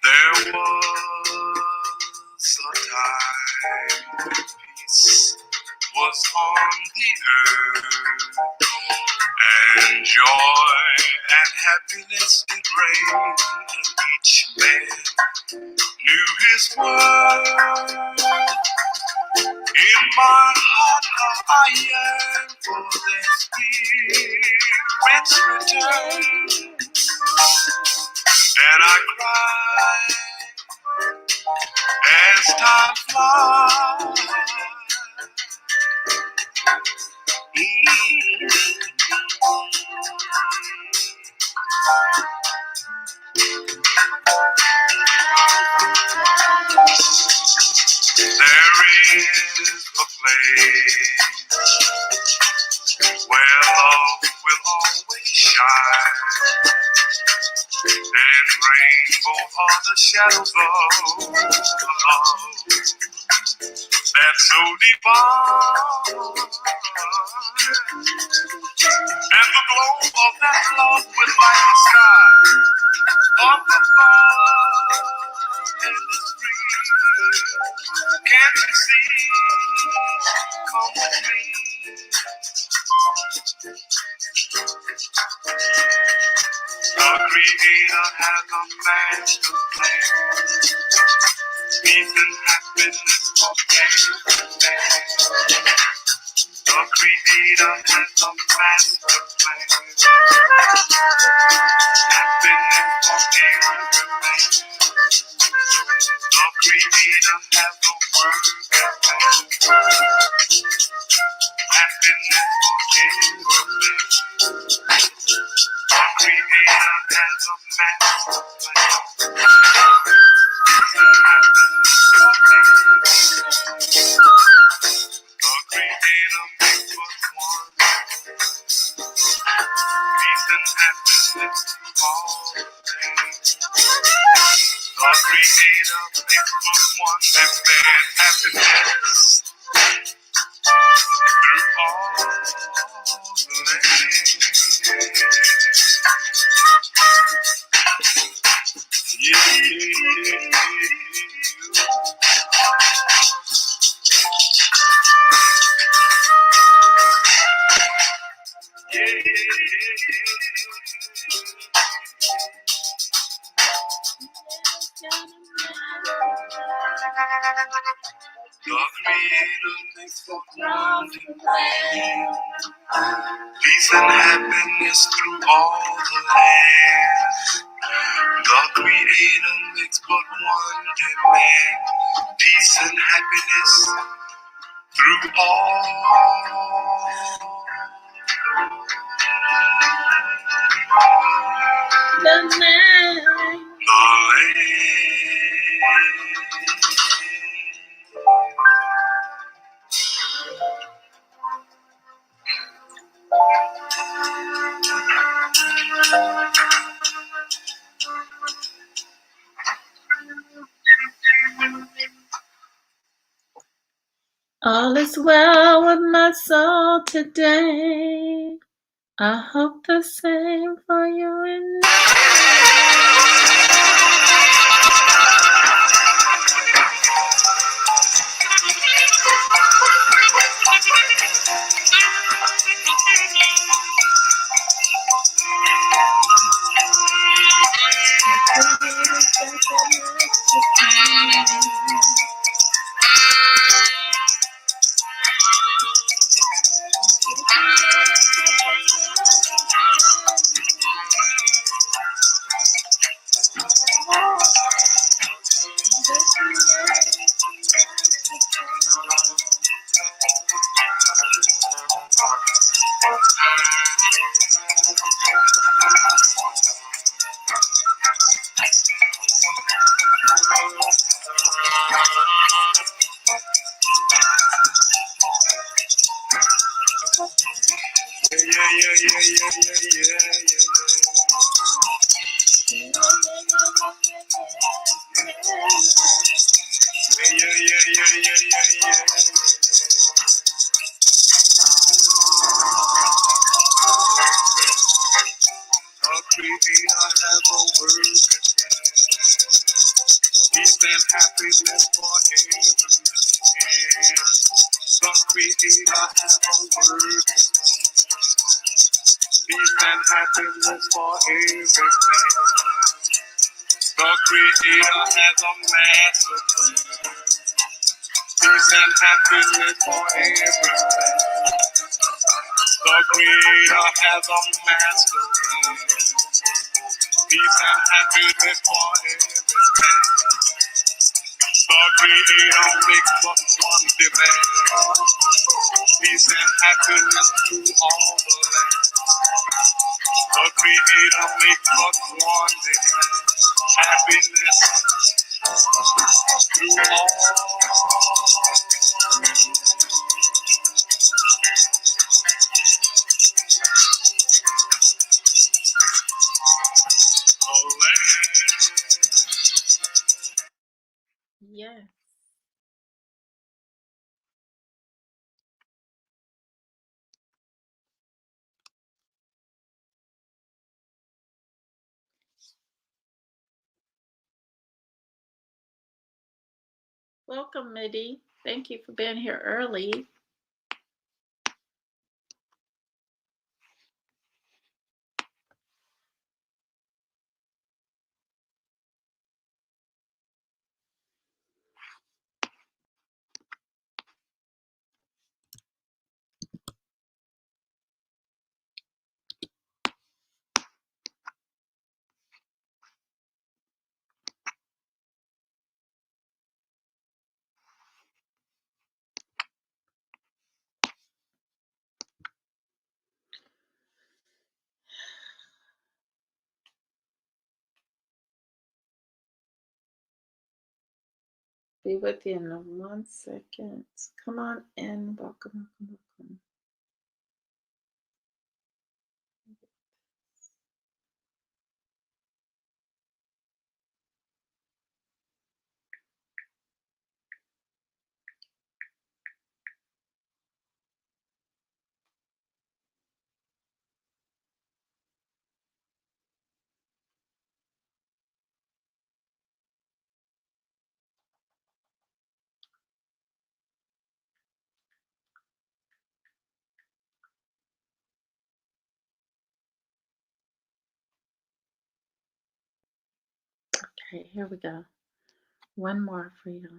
There was a time when peace was on the earth, and joy and happiness did reign, and each man knew his worth. In my heart, how I yearn for their spirit's return, and I cry as time flies. There is a place where love will always shine, and rainbows are the shadows of love that's so divine. And the glow of that love will light the sky up above, and it's free. Can't you see? Come with me. The Creator has a master plan. Peace and happiness for everything. The Creator has a master plan. Happiness for everything. The Creator has a word that lasts. Happiness for everything. The Creator has a master plan. The Creator makes us one. Peace and happiness all the days. The Creator makes us one and man happiness through all the land. Yeah. The Creator makes the world plan. Peace and happiness through all the land. The Creator makes but one demand. Peace and happiness through all the land. All is well with my soul today. I hope the same for you and me. and happiness for every man. The Creator has a word. Peace and happiness for every man. The Creator has a master plan. Peace and happiness for every man. The Creator has a master plan. Peace and happiness for every man. The Creator makes but one demand. Peace and happiness to all the land. The Creator makes but one demand. Happiness to all the land. Yes. Welcome, Midi. Thank you for being here early. Be with you in 1 second. Come on in. Welcome, welcome, welcome. Okay, here we go. One more for you.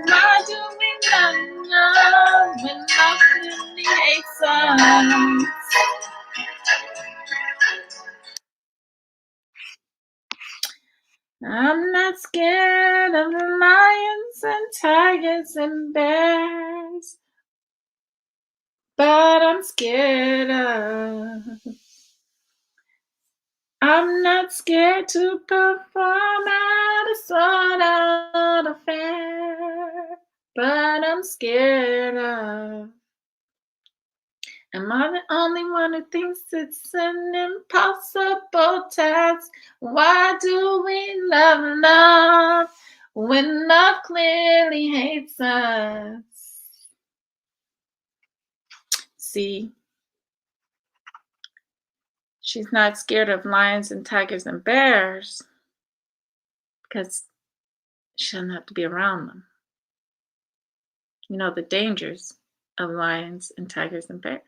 Why do we not know when nothing makes us? I'm not scared of lions and tigers and bears, but I'm scared of. I'm not scared to perform at a sold out affair, but I'm scared of. Am I the only one who thinks it's an impossible task? Why do we love love when love clearly hates us? See, she's not scared of lions and tigers and bears because she doesn't have to be around them. You know the dangers of lions and tigers and bears.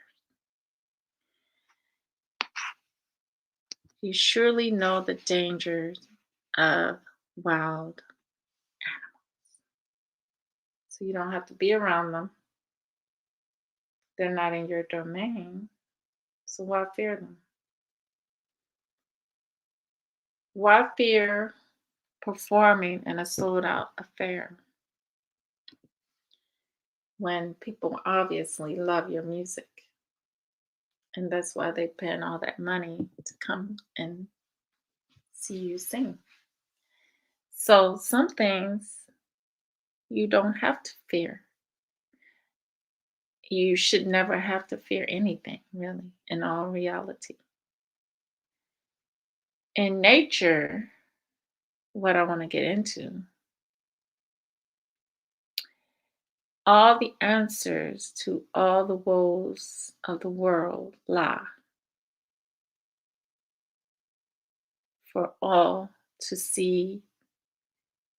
You surely know the dangers of wild animals. So you don't have to be around them. They're not in your domain. So why fear them? Why fear performing in a sold out affair when people obviously love your music? And that's why they paying all that money to come and see you sing. So some things you don't have to fear. You should never have to fear anything, really, in all reality. In nature, what I want to get into, all the answers to all the woes of the world lie for all to see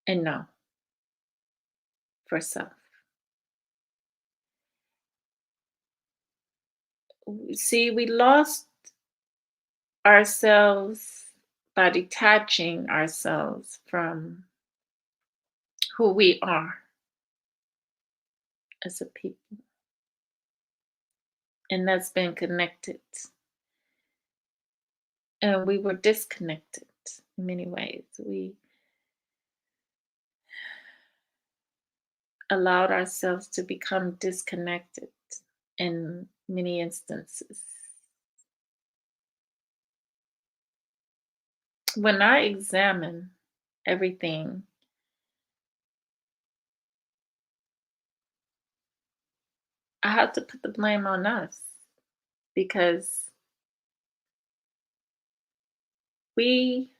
and know for self. See, we lost ourselves by detaching ourselves from who we are as a people. And that's been connected. And we were disconnected in many ways. We allowed ourselves to become disconnected in many instances. When I examine everything, I have to put the blame on us because we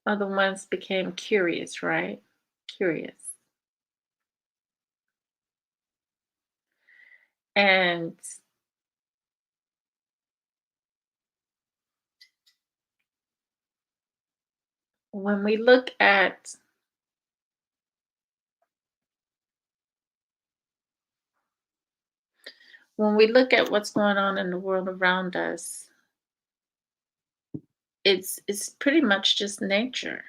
are the ones became curious, right? Curious. And when we look at what's going on in the world around us, it's pretty much just nature.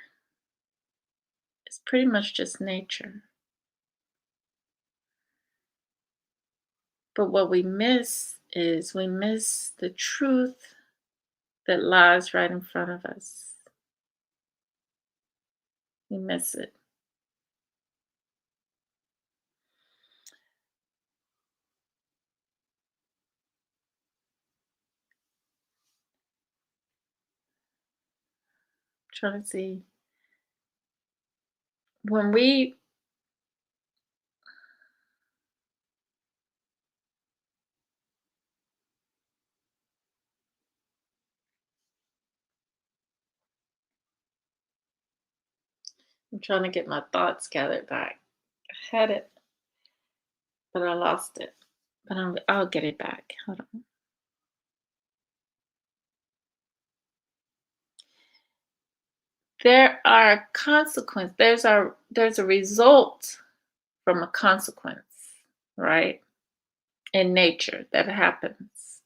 It's pretty much just nature. But what we miss is we miss the truth that lies right in front of us. We miss it. Trying to see when we I'm trying to get my thoughts gathered back. I had it, but I lost it. But I'll get it back. Hold on. There are consequences. There's a result from a consequence, right? In nature that happens.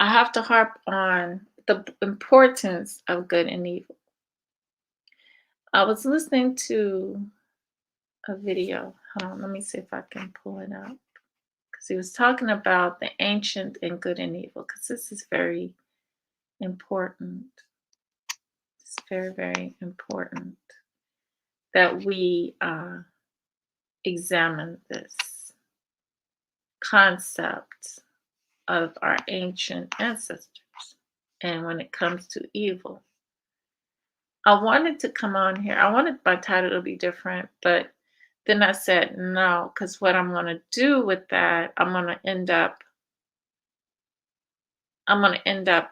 I have to harp on the importance of good and evil. I was listening to a video. Hold on, let me see if I can pull it up. Because he was talking about the ancient and good and evil, because this is very important. It's very, very important that we examine this concept of our ancient ancestors. And when it comes to evil, I wanted to come on here. I wanted my title to be different, but then I said no, because what I'm going to do with that, I'm going to end up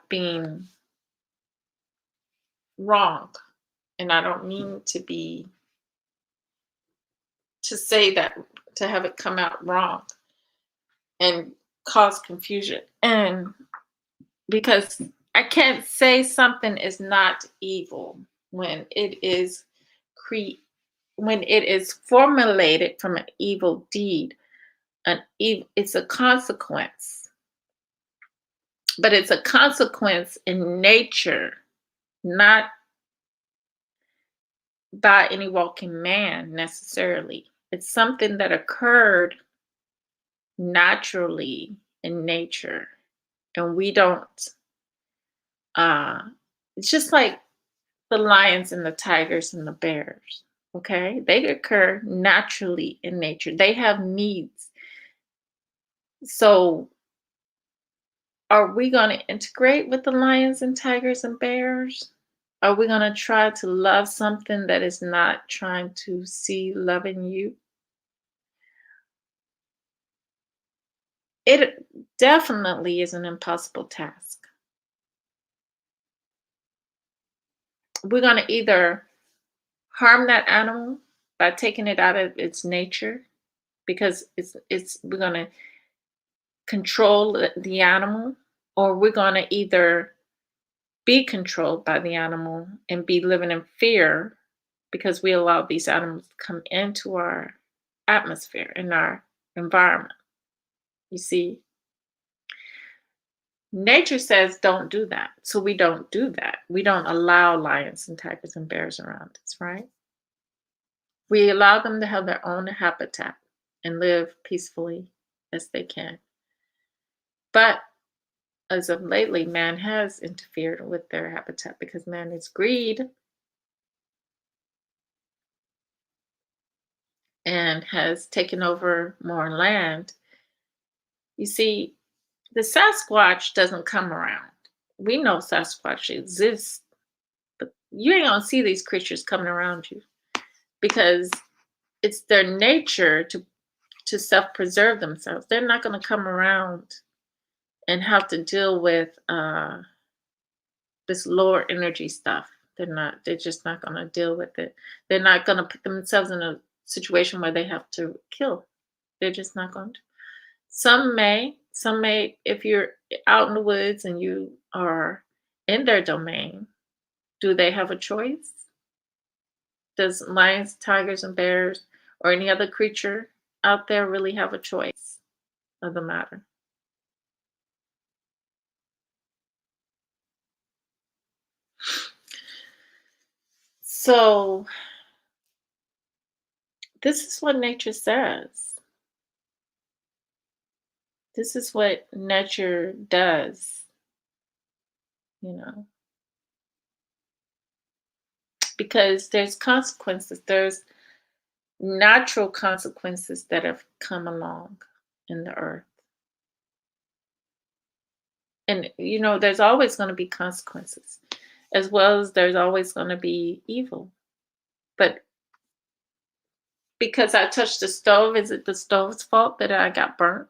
being wrong. And I don't mean to say that, to have it come out wrong and cause confusion. And because I can't say something is not evil when it is when it is formulated from an evil deed. It's a consequence, but it's a consequence in nature, not by any walking man necessarily. It's something that occurred naturally in nature. and we don't. It's just like the lions and the tigers and the bears. Okay, they occur naturally in nature. They have needs. So, are we going to integrate with the lions and tigers and bears? Are we going to try to love something that is not trying to see love in you? It definitely is an impossible task. We're going to either harm that animal by taking it out of its nature because it's we're going to control the animal, or we're going to either be controlled by the animal and be living in fear because we allow these animals to come into our atmosphere, in our environment. You see, nature says don't do that. So we don't do that. We don't allow lions and tigers and bears around us, right? We allow them to have their own habitat and live peacefully as they can. But as of lately, man has interfered with their habitat because man is greed and has taken over more land. You see, the Sasquatch doesn't come around. We know Sasquatch exists, but you ain't gonna see these creatures coming around you because it's their nature to self-preserve themselves. They're not gonna come around and have to deal with this lower energy stuff. They're just not gonna deal with it. They're not gonna put themselves in a situation where they have to kill. They're just not going to. Some may, if you're out in the woods and you are in their domain, do they have a choice? Does lions, tigers, and bears, or any other creature out there really have a choice of the matter? So, this is what nature says. This is what nature does, you know, because there's consequences. There's natural consequences that have come along in the earth. And, there's always going to be consequences, as well as there's always going to be evil. But because I touched the stove, is it the stove's fault that I got burnt?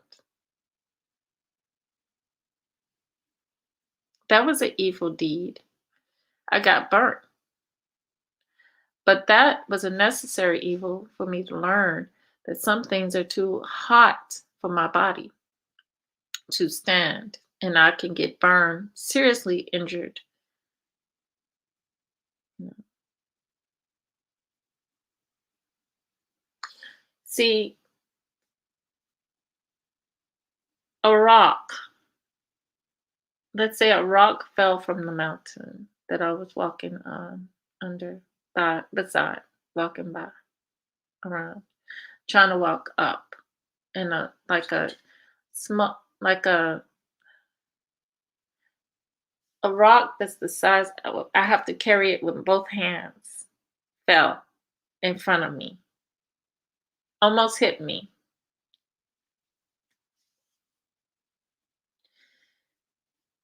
That was an evil deed. I got burnt. But that was a necessary evil for me to learn that some things are too hot for my body to stand, and I can get burned, seriously injured. See, a rock, let's say a rock fell from the mountain that I was walking under, beside, walking by, around, trying to walk up in a like a small like a rock that's the size I have to carry it with both hands, fell in front of me, almost hit me.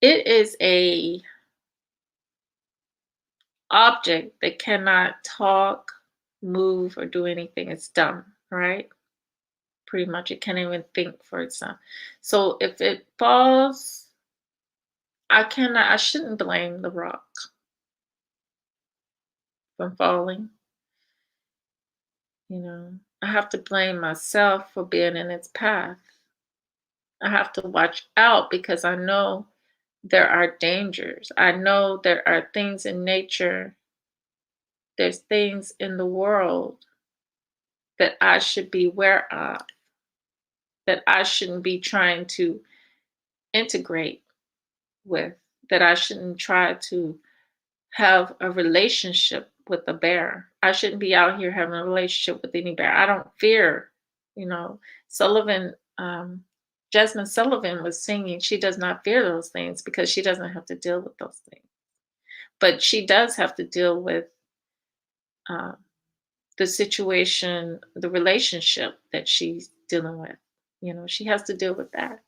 It is a object that cannot talk, move, or do anything. It's dumb, right? Pretty much, it can't even think for itself. So if it falls, I shouldn't blame the rock from falling. I have to blame myself for being in its path. I have to watch out because I know there are dangers. I know there are things in nature, there's things in the world that I should be aware of, that I shouldn't be trying to integrate with, that I shouldn't try to have a relationship with a bear. I shouldn't be out here having a relationship with any bear. I don't fear, Sullivan Jasmine Sullivan was singing, she does not fear those things because she doesn't have to deal with those things. But she does have to deal with uh, the situation, the relationship that she's dealing with. You know, she has to deal with that.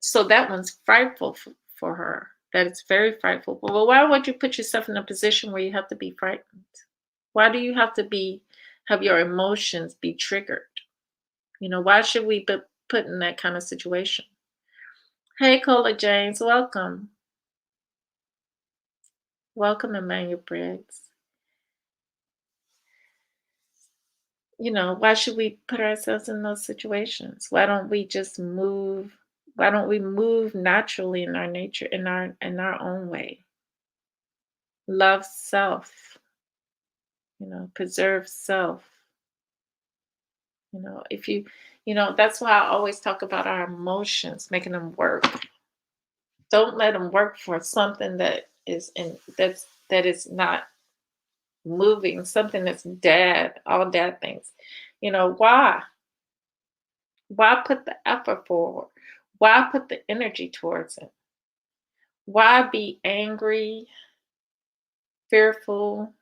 So that one's frightful for her. That it's very frightful. Well, why would you put yourself in a position where you have to be frightened? Why do you have to have your emotions be triggered? You know, why should we be put in that kind of situation? Hey, Cola James, welcome. Welcome, Emmanuel Briggs. You know, why should we put ourselves in those situations? Why don't we just move? Why don't we move naturally in our nature, in our own way? Love self, you know, preserve self. You know, if you know, that's why I always talk about our emotions, making them work. Don't let them work for something that is not moving, something that's dead, all dead things. You know, why? Why put the effort forward? Why put the energy towards it? Why be angry, fearful,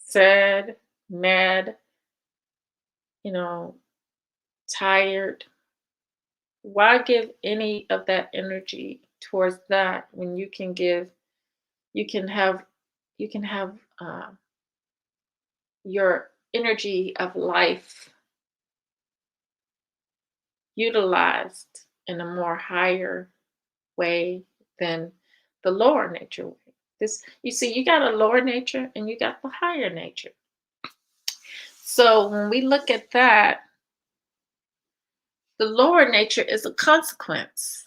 sad, mad, you know, tired? Why give any of that energy towards that when you can have, you can have your energy of life utilized in a more higher way than the lower nature way. This, you see, you got a lower nature and you got the higher nature. So when we look at that, the lower nature is a consequence.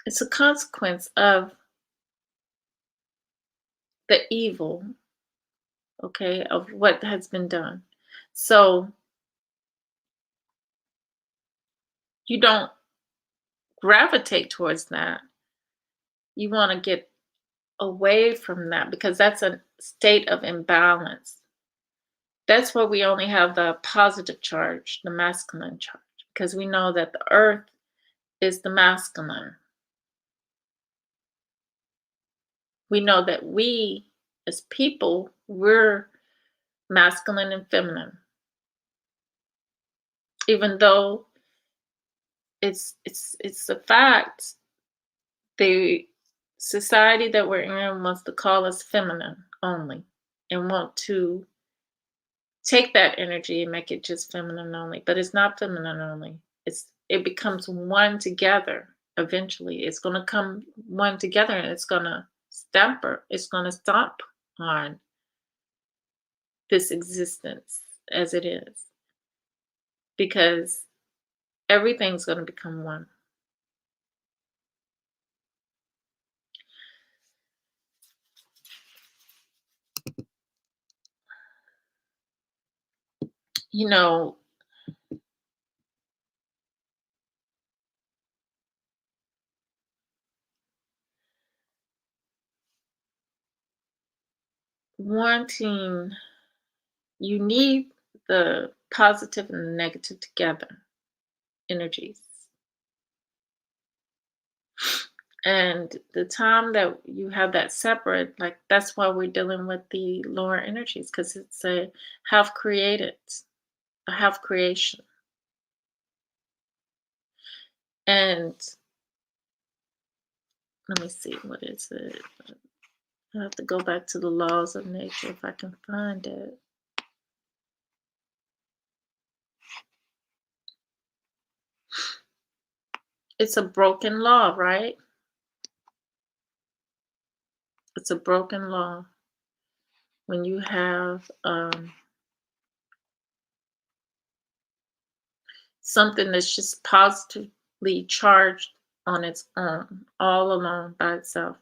It's a consequence of the evil, okay, of what has been done. So you don't gravitate towards that. You want to get away from that because that's a state of imbalance. That's where we only have the positive charge, the masculine charge, because we know that the earth is the masculine. We know that we, as people, we're masculine and feminine. Even though it's a fact, the society that we're in wants to call us feminine only and want to take that energy and make it just feminine only. But it's not feminine only. It becomes one together. Eventually, it's going to come one together, and it's going to stomp on this existence as it is, because everything's going to become one. You know, wanting, you need the positive and the negative together energies. And the time that you have that separate, like that's why we're dealing with the lower energies, because it's a half created, a half creation. And let me see, what is it? I have to go back to the laws of nature if I can find it. It's a broken law, right? It's a broken law when you have something that's just positively charged on its own, all alone by itself,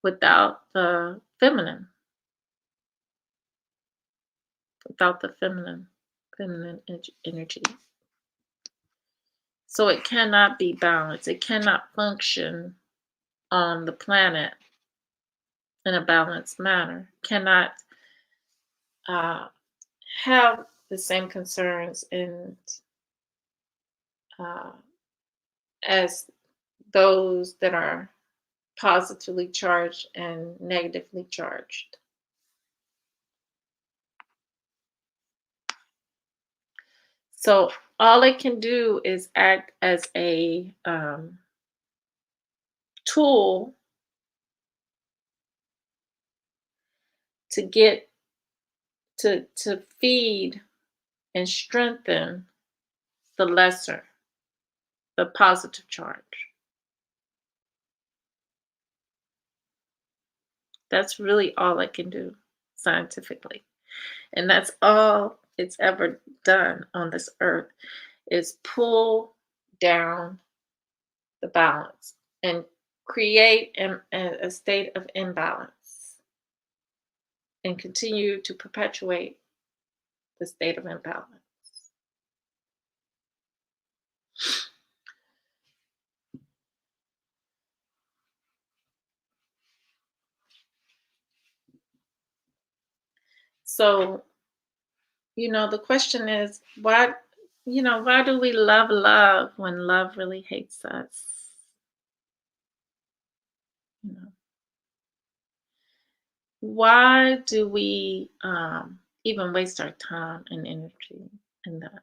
without the feminine, without the feminine energy. So it cannot be balanced. It cannot function on the planet in a balanced manner. Cannot have the same concerns and uh, as those that are positively charged and negatively charged. So all it can do is act as a tool to get to feed and strengthen the lesser, the positive charge. That's really all it can do scientifically. And that's all it's ever done on this earth is pull down the balance and create a state of imbalance and continue to perpetuate the state of imbalance. So, the question is why do we love love when love really hates us? You know, why do we even waste our time and energy in that?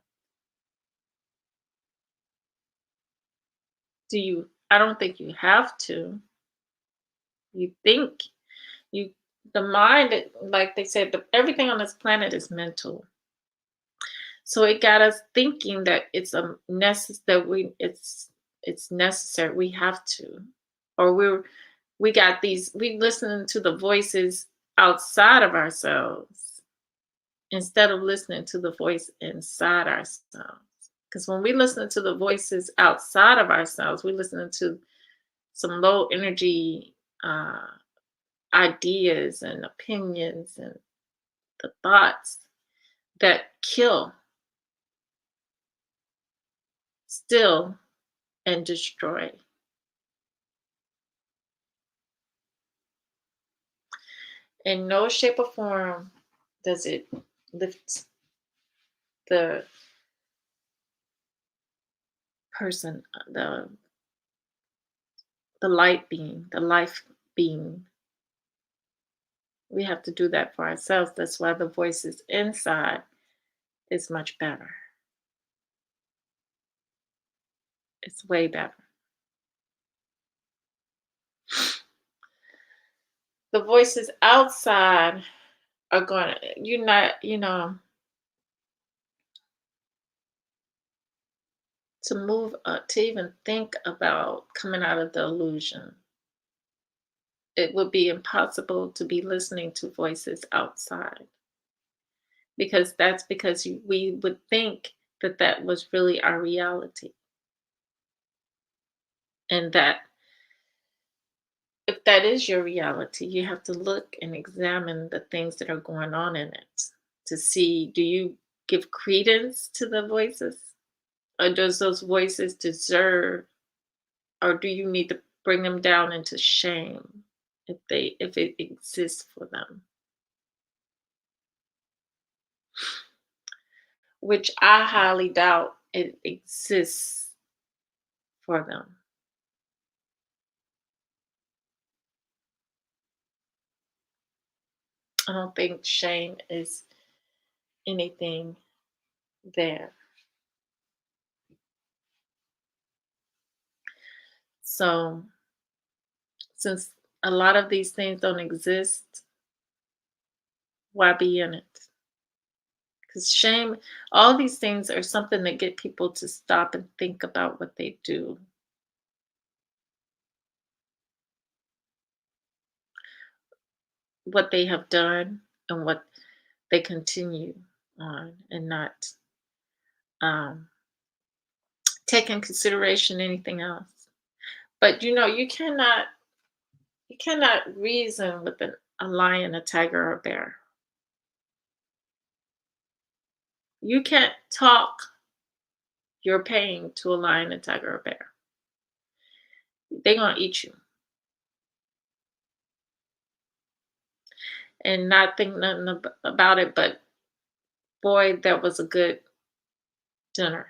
I don't think you have to. You think you, the mind, like they said, everything on this planet is mental. So it got us thinking that it's necessary. We have to, or we listening to the voices outside of ourselves instead of listening to the voice inside ourselves. Because when we listen to the voices outside of ourselves, we listening to some low energy ideas and opinions and the thoughts that kill, steal, and destroy. In no shape or form does it lift the person, the light being, the life being. We have to do that for ourselves. That's why the voices inside is much better. It's way better. The voices outside are going to, you're not, to move, to even think about coming out of the illusion. It would be impossible to be listening to voices outside because we would think that that was really our reality. And that if that is your reality, you have to look and examine the things that are going on in it to see, do you give credence to the voices? Or does those voices deserve, or do you need to bring them down into shame if it exists for them? Which I highly doubt it exists for them. I don't think shame is anything there. So, since a lot of these things don't exist, why be in it? Because shame, all these things are something that get people to stop and think about what they do. What they have done and what they continue on, and not um, take in consideration anything else. But you cannot reason with a lion, a tiger, or a bear. You can't talk your pain to a lion, a tiger, or a bear. They're gonna eat you. and not think nothing about it, but boy, that was a good dinner.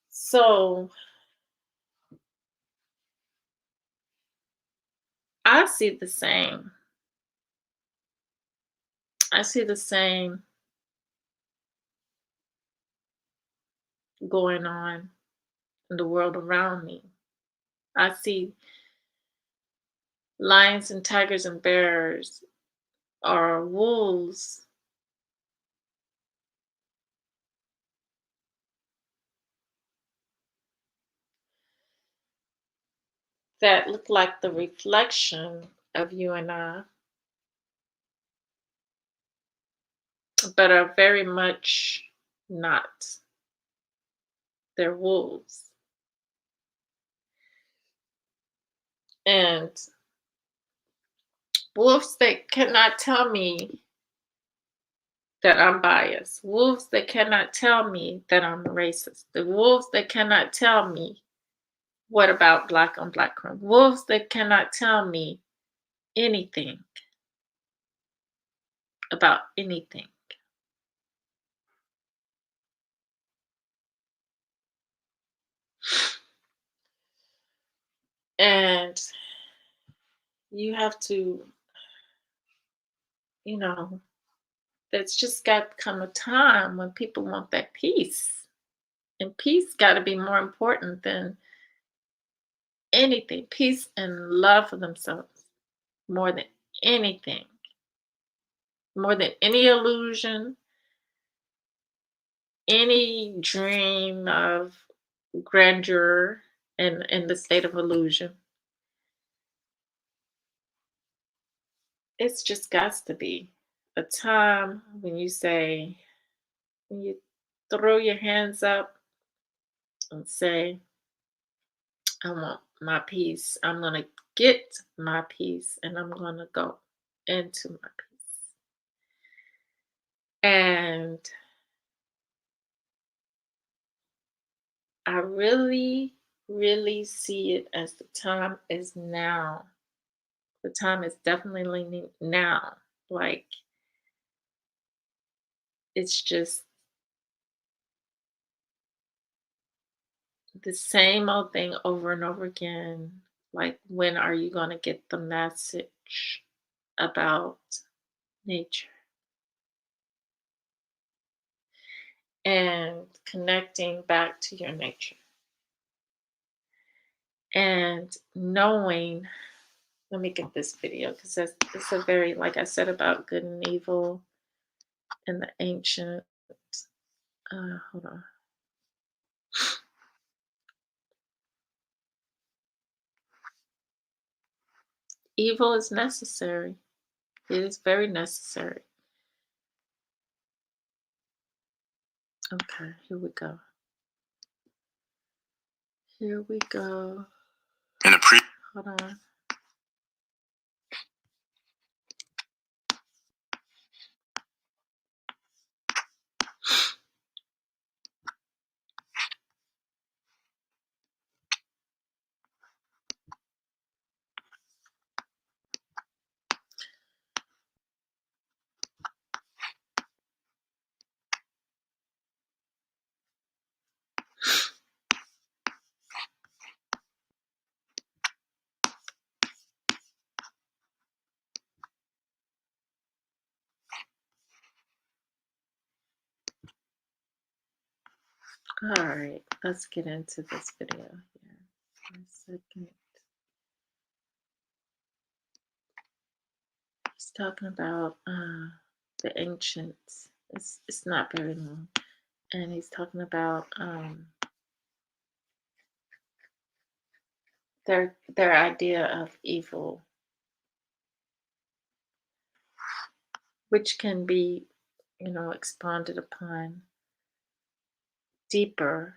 So I see the same. I see the same going on in the world around me. I see lions and tigers and bears or wolves that look like the reflection of you and I, but are very much not. They're wolves. And wolves that cannot tell me that I'm biased. Wolves that cannot tell me that I'm racist. The wolves that cannot tell me what about black on black crime. Wolves that cannot tell me anything about anything. And you have to, you know, there's just got to come a time when people want that peace. And peace got to be more important than anything. Peace and love for themselves more than anything. More than any illusion, any dream of grandeur in the state of illusion. It's just got to be a time when you say, when you throw your hands up and say, I want my peace. I'm going to get my peace and I'm going to go into my peace. And I really, really see it as the time is now. The time is definitely now. Like, it's just the same old thing over and over again. Like, when are you going to get the message about nature and connecting back to your nature and knowing? Let me get this video because it's a very, like I said about good and evil in the ancient. Hold on. Evil is necessary. It is very necessary. Okay, here we go. Here we go. Hold on. All right, let's get into this video here for a second. He's talking about the ancients. It's not very long, and he's talking about their idea of evil, which can be, expanded upon deeper.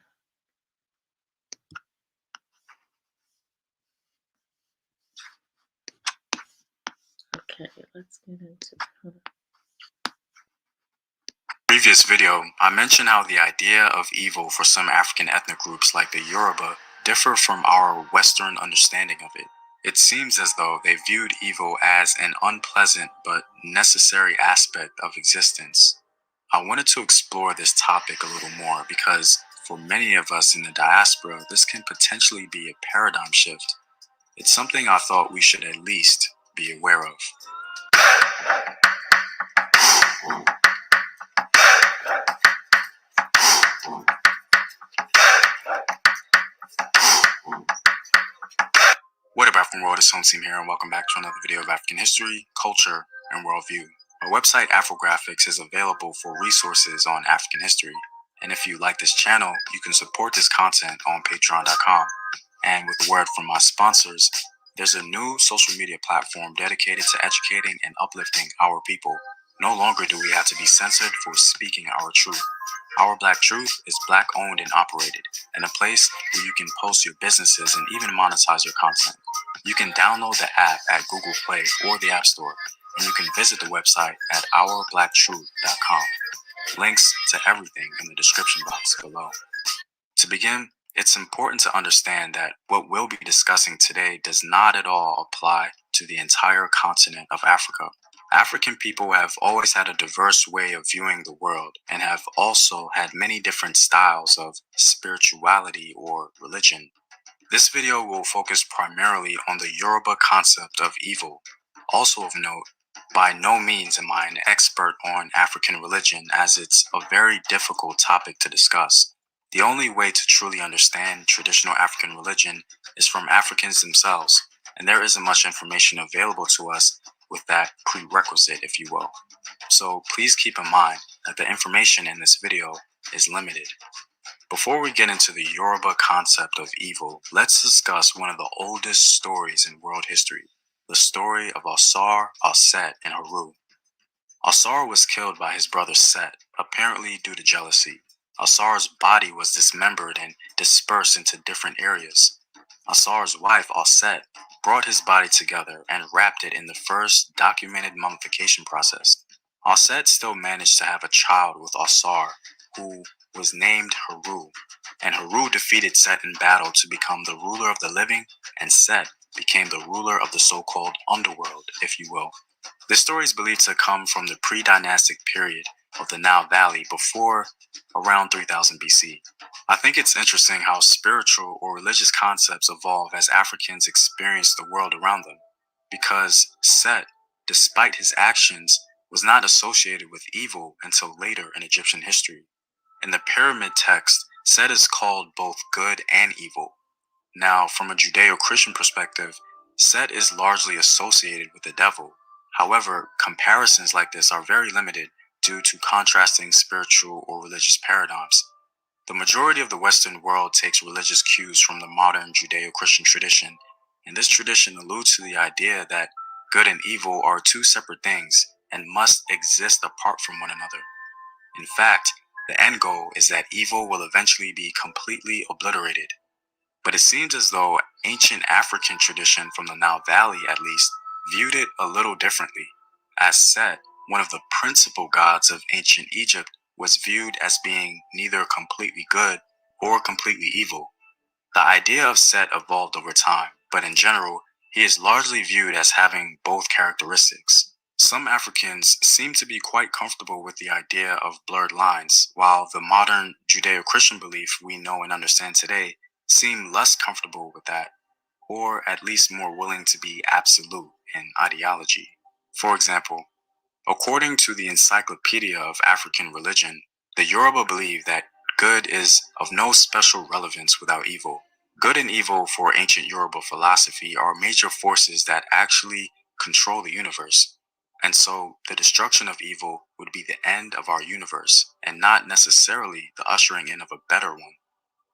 Okay, let's get into it. Previous video, I mentioned how the idea of evil for some African ethnic groups like the Yoruba differ from our Western understanding of it. It seems as though they viewed evil as an unpleasant but necessary aspect of existence. I wanted to explore this topic a little more because for many of us in the diaspora, this can potentially be a paradigm shift. It's something I thought we should at least be aware of. What up, African world? It's Home Team here, and welcome back to another video of African history, culture, and worldview. Our website, Afrographics, is available for resources on African history. And if you like this channel, you can support this content on patreon.com. And with a word from my sponsors, there's a new social media platform dedicated to educating and uplifting our people. No longer do we have to be censored for speaking our truth. Our Black Truth is Black owned and operated, and a place where you can post your businesses and even monetize your content. You can download the app at Google Play or the App Store, and you can visit the website at ourbblacktruth.com. Links to everything in the description box below. To begin, it's important to understand that what we'll be discussing today does not at all apply to the entire continent of Africa. African people have always had a diverse way of viewing the world and have also had many different styles of spirituality or religion. This video will focus primarily on the Yoruba concept of evil. Also of note, by no means am I an expert on African religion, as it's a very difficult topic to discuss. The only way to truly understand traditional African religion is from Africans themselves, and there isn't much information available to us with that prerequisite, if you will. So please keep in mind that the information in this video is limited. Before we get into the Yoruba concept of evil, let's discuss one of the oldest stories in world history, the story of Asar, Aset, and Haru. Asar was killed by his brother Set, apparently due to jealousy. Asar's body was dismembered and dispersed into different areas. Asar's wife, Aset, brought his body together and wrapped it in the first documented mummification process. Aset still managed to have a child with Asar, who was named Haru, and Haru defeated Set in battle to become the ruler of the living, and Set became the ruler of the so-called underworld, if you will. This story is believed to come from the pre-dynastic period of the Nile Valley before around 3000 BC. I think it's interesting how spiritual or religious concepts evolve as Africans experience the world around them, because Set, despite his actions, was not associated with evil until later in Egyptian history. In the pyramid text, Set is called both good and evil. Now, from a Judeo-Christian perspective, Set is largely associated with the devil. However, comparisons like this are very limited due to contrasting spiritual or religious paradigms. The majority of the Western world takes religious cues from the modern Judeo-Christian tradition, and this tradition alludes to the idea that good and evil are two separate things and must exist apart from one another. In fact, the end goal is that evil will eventually be completely obliterated. But it seems as though ancient African tradition, from the Nile Valley at least, viewed it a little differently. As Set, one of the principal gods of ancient Egypt, was viewed as being neither completely good or completely evil. The idea of Set evolved over time, but in general, he is largely viewed as having both characteristics. Some Africans seem to be quite comfortable with the idea of blurred lines, while the modern Judeo-Christian belief we know and understand today seem less comfortable with that, or at least more willing to be absolute in ideology. For example, according to the Encyclopedia of African Religion, the Yoruba believe that good is of no special relevance without evil. Good and evil for ancient Yoruba philosophy are major forces that actually control the universe. And so the destruction of evil would be the end of our universe, and not necessarily the ushering in of a better one.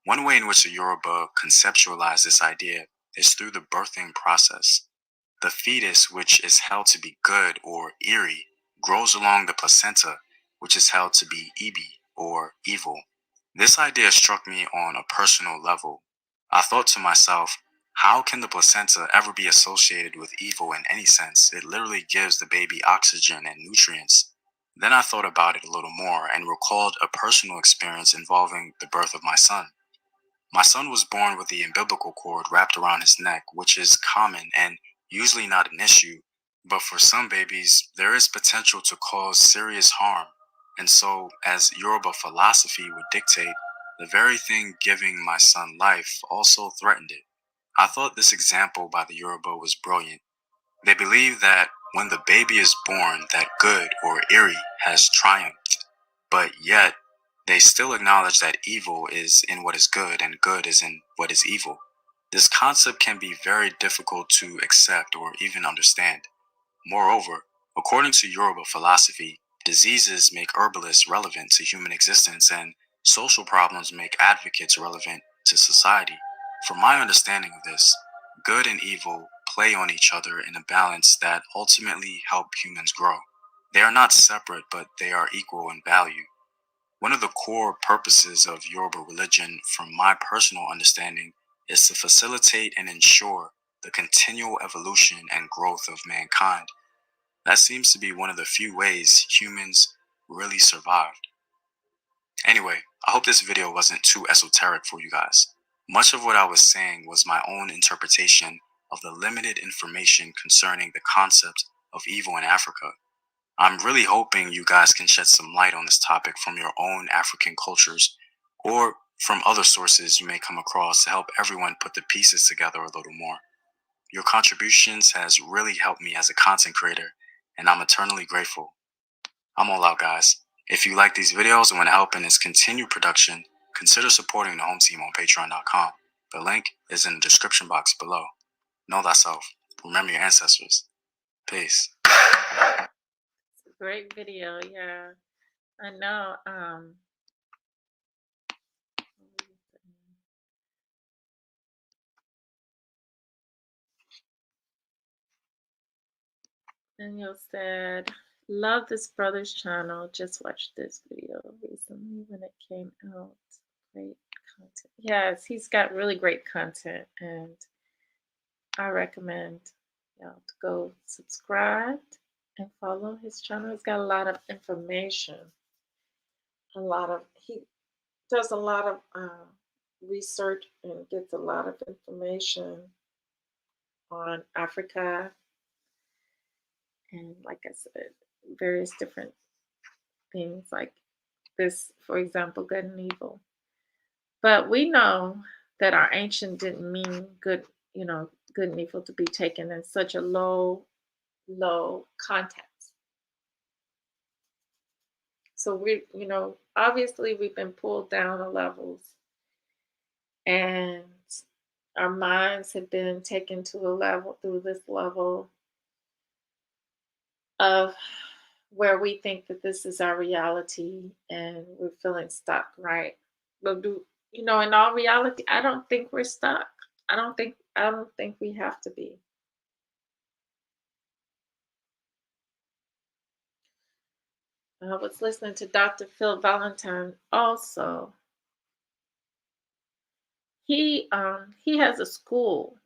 One way in which the Yoruba conceptualize this idea is through the birthing process. The fetus, which is held to be good or Iri, grows along the placenta, which is held to be Ibi or evil. This idea struck me on a personal level. I thought to myself, how can the placenta ever be associated with evil in any sense? It literally gives the baby oxygen and nutrients. Then I thought about it a little more and recalled a personal experience involving the birth of my son. My son was born with the umbilical cord wrapped around his neck, which is common and usually not an issue, but for some babies, there is potential to cause serious harm. And so, as Yoruba philosophy would dictate, the very thing giving my son life also threatened it. I thought this example by the Yoruba was brilliant. They believe that when the baby is born, that good or Iri has triumphed, but yet they still acknowledge that evil is in what is good and good is in what is evil. This concept can be very difficult to accept or even understand. Moreover, according to Yoruba philosophy, diseases make herbalists relevant to human existence and social problems make advocates relevant to society. From my understanding of this, good and evil play on each other in a balance that ultimately help humans grow. They are not separate, but they are equal in value. One of the core purposes of Yoruba religion, from my personal understanding, is to facilitate and ensure the continual evolution and growth of mankind. That seems to be one of the few ways humans really survived. Anyway, I hope this video wasn't too esoteric for you guys. Much of what I was saying was my own interpretation of the limited information concerning the concept of evil in Africa. I'm really hoping you guys can shed some light on this topic from your own African cultures or from other sources you may come across to help everyone put the pieces together a little more. Your contributions has really helped me as a content creator, and I'm eternally grateful. I'm all out, guys. If you like these videos and want to help in its continued production, consider supporting the home team on patreon.com. The link is in the description box below. Know thyself. Remember your ancestors. Peace. It's a great video, yeah. I know. Daniel said, love this brother's channel. Just watched this video recently when it came out. Great content. Yes, he's got really great content, and I recommend y'all to go subscribe and follow his channel. He's got a lot of information. He does a lot of research and gets a lot of information on Africa, and like I said, various different things like this, for example, good and evil. But we know that our ancient didn't mean good, good and evil to be taken in such a low context. So obviously we've been pulled down a levels, and our minds have been taken to this level of where we think that this is our reality and we're feeling stuck, right? But in all reality, I don't think we're stuck. I don't think we have to be. I was listening to Dr. Phil Valentine also. He has a school.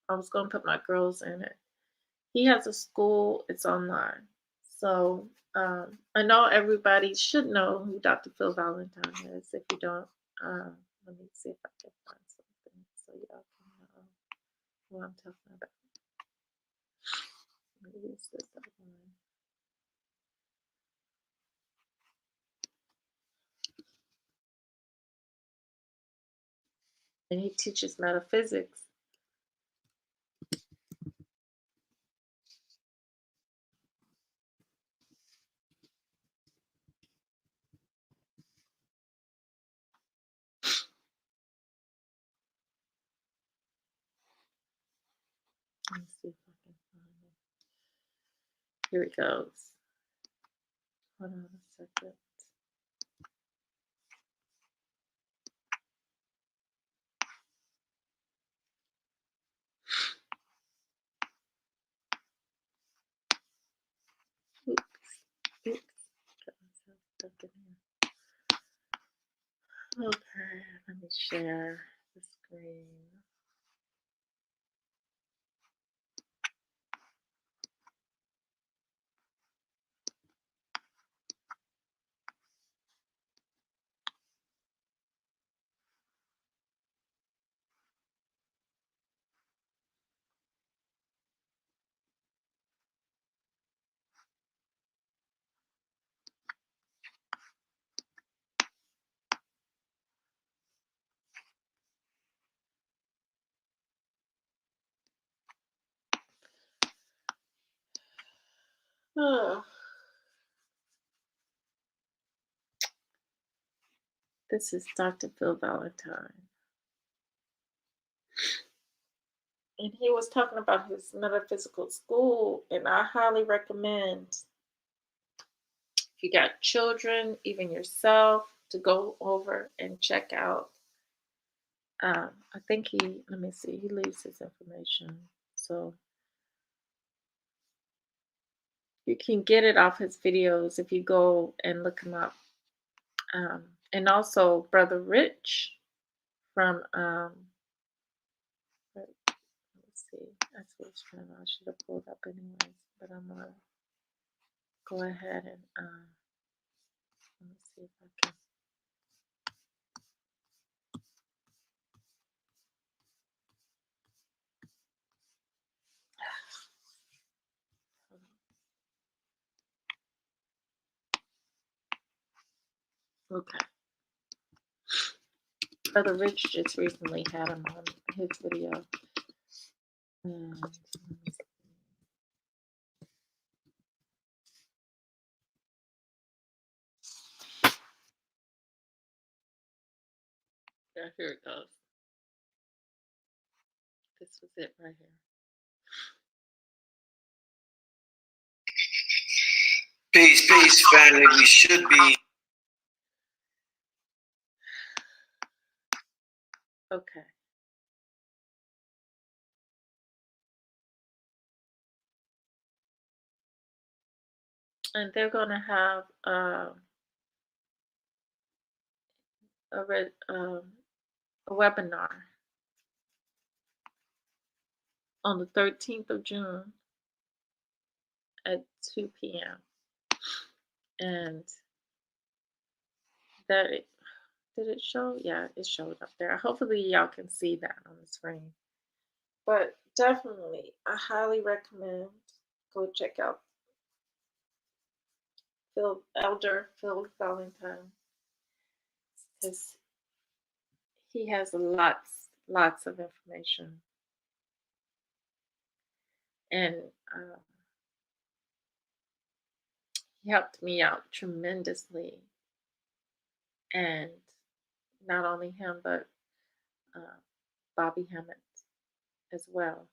I was going to put my girls in it. He has a school. It's online. So I know everybody should know who Dr. Phil Valentine is. If you don't, let me see if I can find something so y'all can know who I'm talking about. Let me use this online. And he teaches metaphysics. Let me see if I can find it. Here it goes. Hold on a second. Oops. Got myself stuck in here. Okay, let me share the screen. This is Dr. Phil Valentine. And he was talking about his metaphysical school, and I highly recommend, if you got children, even yourself, to go over and check out. I think let me see, he leaves his information. So you can get it off his videos if you go and look him up. And also Brother Rich from, let's see, that's what it's trying. I should have pulled up anyways, but I'm going to go ahead and, let me see if I can. Okay. Brother Rich just recently had him on his video. And yeah, here it goes. This was it right here. Peace, family. We should be. Okay. And they're going to have a webinar on the 13th of June at 2 p.m. And did it show? Yeah, it showed up there. Hopefully y'all can see that on the screen. But definitely, I highly recommend go check out Elder Phil Valentine, because he has lots of information. And he helped me out tremendously. And not only him, but Bobby Hammond as well.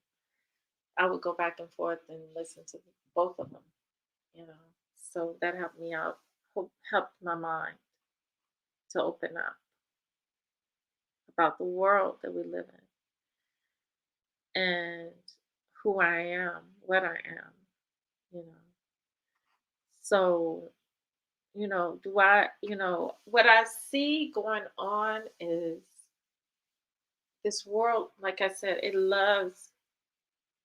I would go back and forth and listen to both of them, So that helped me out, helped my mind to open up about the world that we live in and who I am, what I am, So, what I see going on is this world, like I said, it loves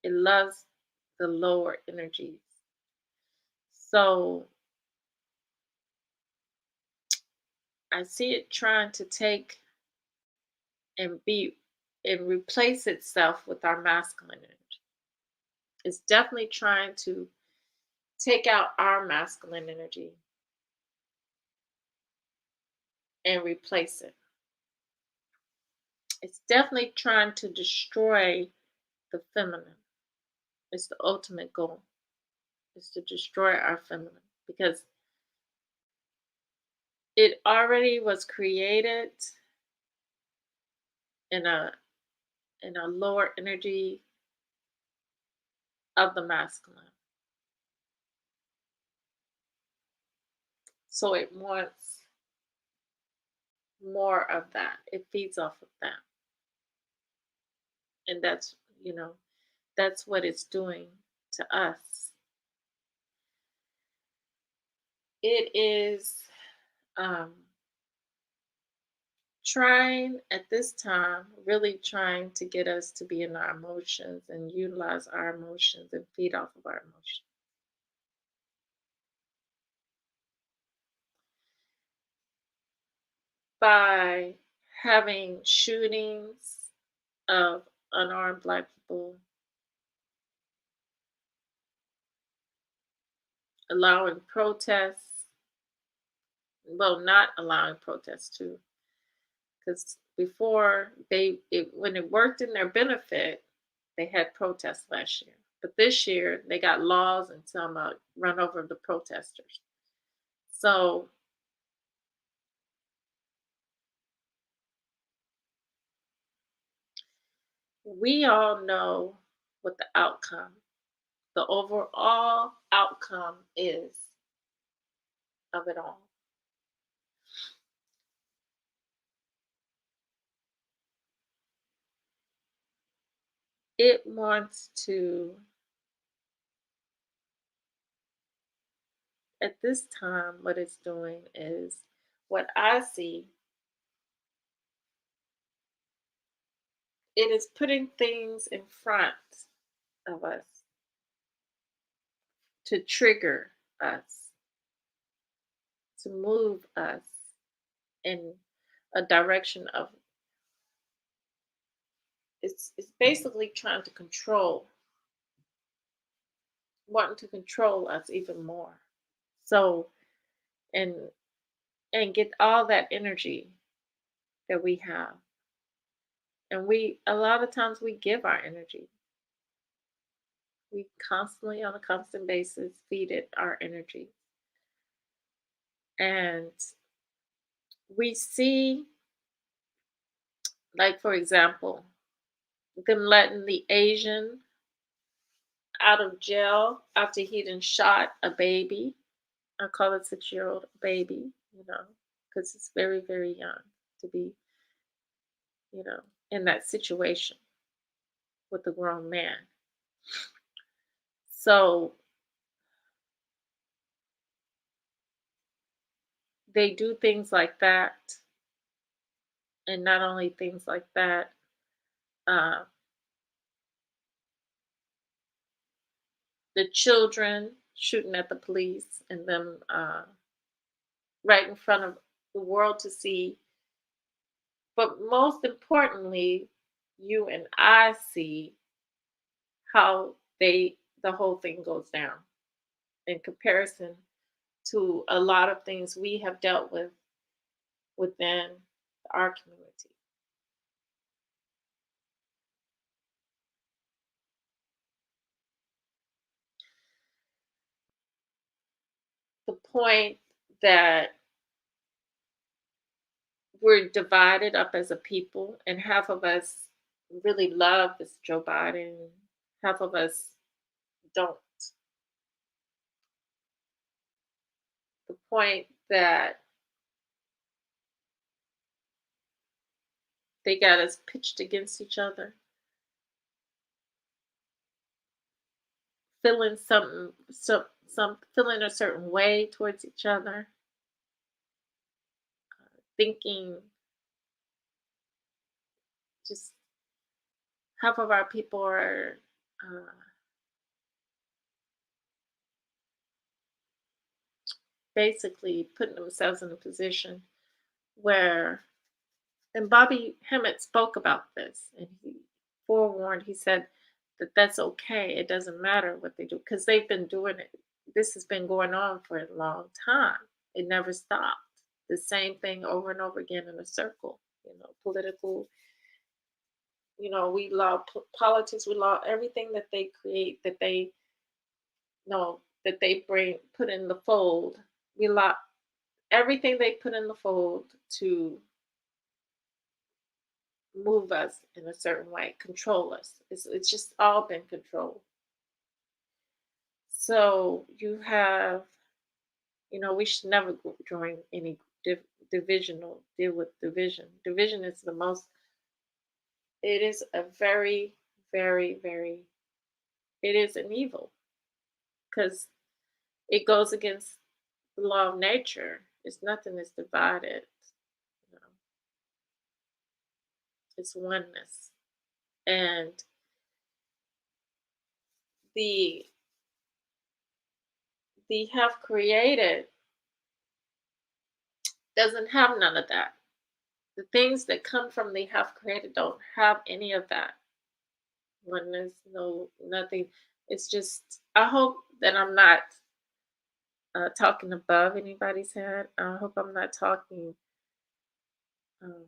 the lower energies. So I see it trying to take and replace itself with our masculine energy. It's definitely trying to take out our masculine energy and replace it. It's definitely trying to destroy the feminine. It's the ultimate goal. Is to destroy our feminine, because it already was created in a lower energy of the masculine. So it wants more of that. It feeds off of that. And that's what it's doing to us. It is trying at this time, really trying to get us to be in our emotions and utilize our emotions and feed off of our emotions. By having shootings of unarmed Black people, allowing protests, well, not allowing protests too, because before when it worked in their benefit, they had protests last year. But this year they got laws and some run over the protesters. So we all know what the overall outcome is of it all. It wants to, at this time, what it's doing is what I see, it is putting things in front of us to trigger us, to move us in a direction of it's basically trying to wanting to control us even more. So and and get all that energy that we have. And we a lot of times we give our energy. We constantly on a constant basis feed it our energy. And we see, like for example, them letting the Asian out of jail after he done shot a baby. I call it 6-year-old baby, because it's very, very young to be, you know, in that situation with a grown man. So they do things like that, and not only things like that, uh, the children shooting at the police and them right in front of the world to see. But most importantly, you and I see how the whole thing goes down in comparison to a lot of things we have dealt with within our community. The point that we're divided up as a people, and half of us really love this Joe Biden, half of us don't. The point that they got us pitched against each other, feeling some feeling a certain way towards each other, thinking just half of our people are basically putting themselves in a position where, and Bobby Hemmett spoke about this, and he forewarned, he said that that's okay. It doesn't matter what they do because they've been doing it. This has been going on for a long time. It never stopped. The same thing over and over again in a circle, political, we love politics, we love everything that they create, that they know, that they put in the fold. We love everything they put in the fold to move us in a certain way, control us. It's just all been controlled. So you have, we should never join any divisional deal with division. Division is the most. It is a very, very, very. It is an evil because it goes against the law of nature. It's nothing is divided. You know, it's oneness, and the have created doesn't have none of that. The things that come from the have created don't have any of that. Oneness, no, nothing. It's just, I hope that I'm not talking above anybody's head. I hope I'm not talking, um,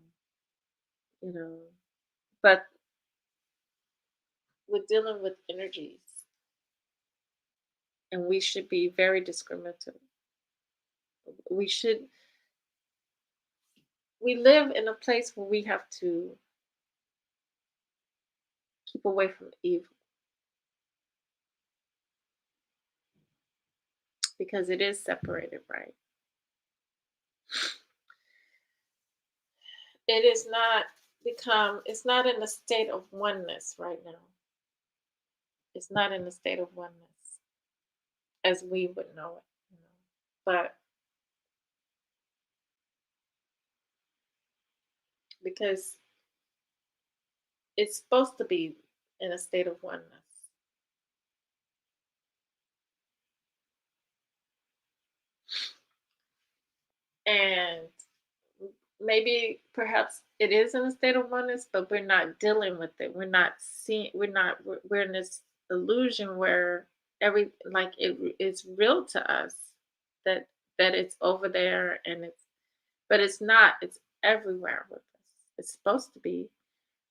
you know, but we're dealing with energies. And we should be very discriminative. We live in a place where we have to keep away from evil because it is separated, right? It is not it's not in a state of oneness right now. It's not in a state of oneness as we would know it. But because it's supposed to be in a state of oneness. And maybe perhaps it is in a state of oneness, but we're not dealing with it. We're not seeing, we're in this illusion where it's real to us that it's over there but it's not. It's everywhere with us. It's supposed to be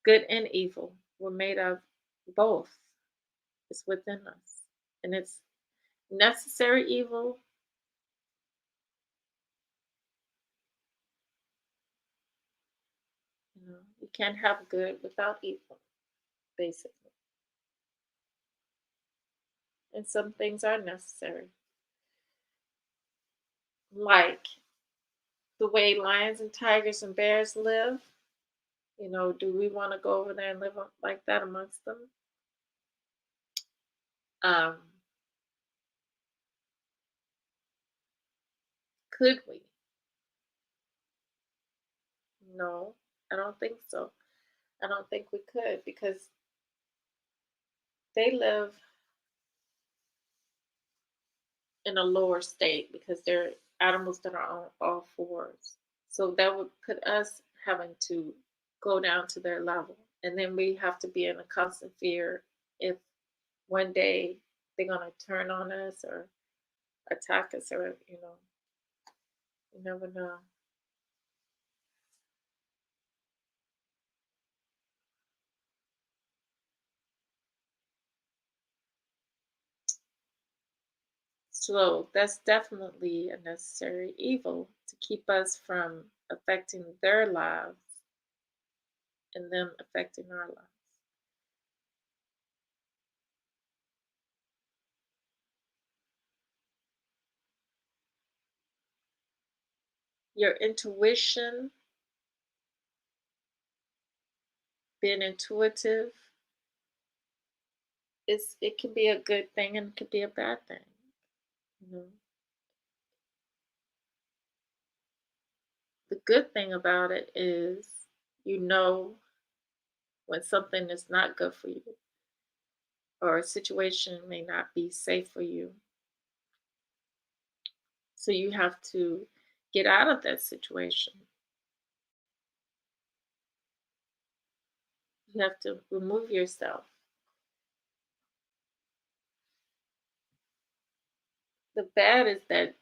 good and evil. We're made of both. It's within us. And it's necessary evil. You can't have good without evil, basically. And some things are necessary. Like the way lions and tigers and bears live. Do we want to go over there and live like that amongst them? Um, could we? No, I don't think so. I don't think we could because they live in a lower state because they're animals that are on all fours. So that would put us having to go down to their level. And then we have to be in a constant fear if one day they're going to turn on us or attack us, or, you never know. So that's definitely a necessary evil to keep us from affecting their lives and them affecting our lives. Your intuition, being intuitive, it can be a good thing and it can be a bad thing. You know? The good thing about it is you know when something is not good for you or a situation may not be safe for you. So you have to get out of that situation. You have to remove yourself. The bad is that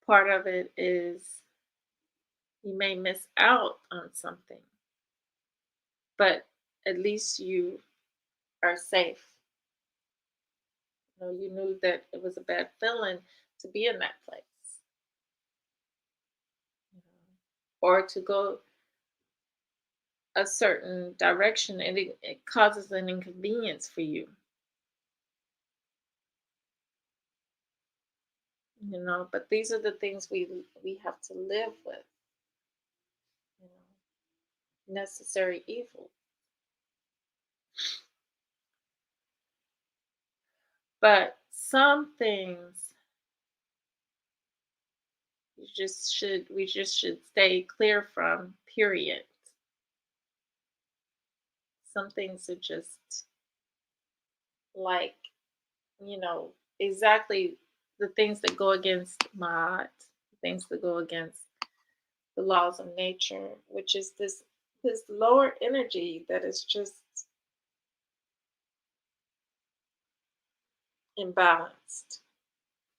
part of it is you may miss out on something, but at least you are safe. You knew that it was a bad feeling to be in that place, or to go a certain direction, and it causes an inconvenience for you. But these are the things we have to live with. Necessary evil. But some things we just should stay clear from, period. Some things are just like, exactly the things that go against Ma'at, things that go against the laws of nature, which is this lower energy that is just imbalanced,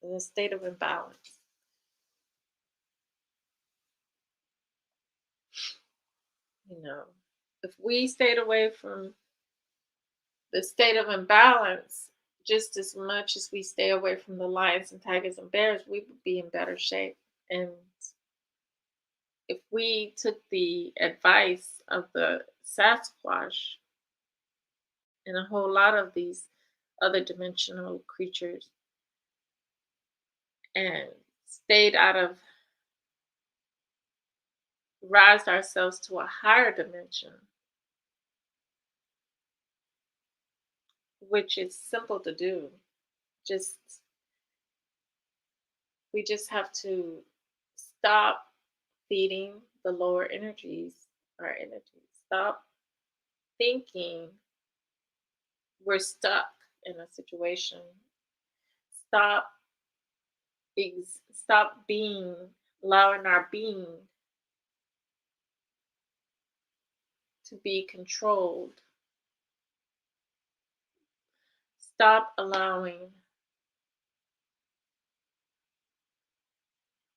in a state of imbalance. If we stayed away from the state of imbalance, just as much as we stay away from the lions and tigers and bears, we would be in better shape. And if we took the advice of the Sasquatch and a whole lot of these other dimensional creatures and stayed out of, raised ourselves to a higher dimension, which is simple to do. Just, we just have to stop feeding the lower energies our energy. Stop thinking we're stuck in a situation. Stop stop being, allowing our being to be controlled. Stop allowing,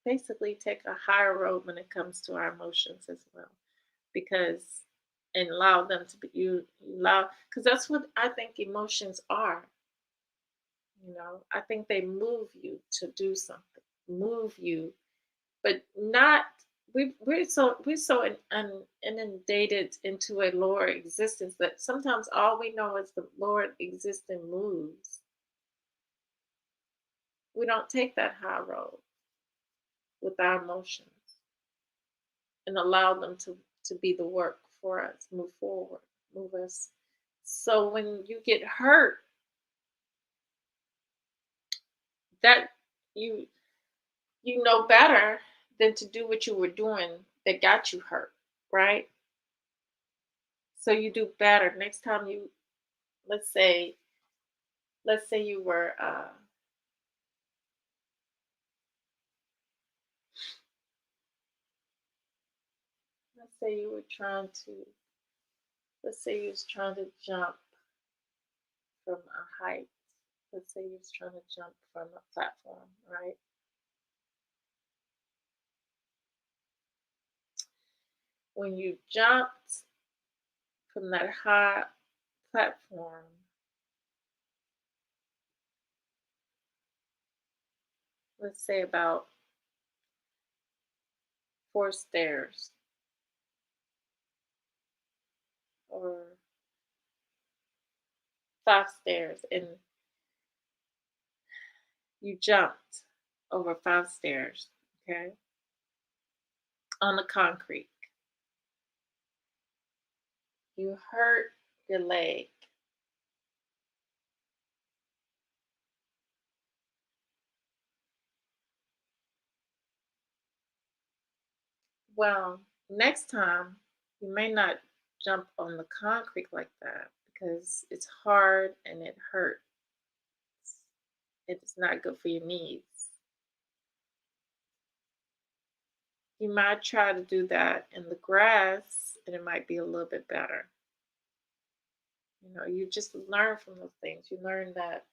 basically take a higher road when it comes to our emotions as well, because, and allow them to be, you allow, because that's what I think emotions are. I think they move you to do something, move you, but not, we're so inundated into a lower existence that sometimes all we know is the lower existing moves. We don't take that high road with our emotions and allow them to be the work for us, move forward, move us. So when you get hurt, that you you know better than to do what you were doing that got you hurt, right? So you do better next time you, let's say you were let's say you were trying to, let's say you was trying to jump from a height. Let's say you was trying to jump from a platform, right? When you jumped from that high platform, let's say about 4 stairs or 5 stairs, and you jumped over 5 stairs, okay, on the concrete. You hurt your leg. Well, next time you may not jump on the concrete like that because it's hard and it hurts. It's not good for your knees. You might try to do that in the grass and it might be a little bit better. You just learn from those things. You learn that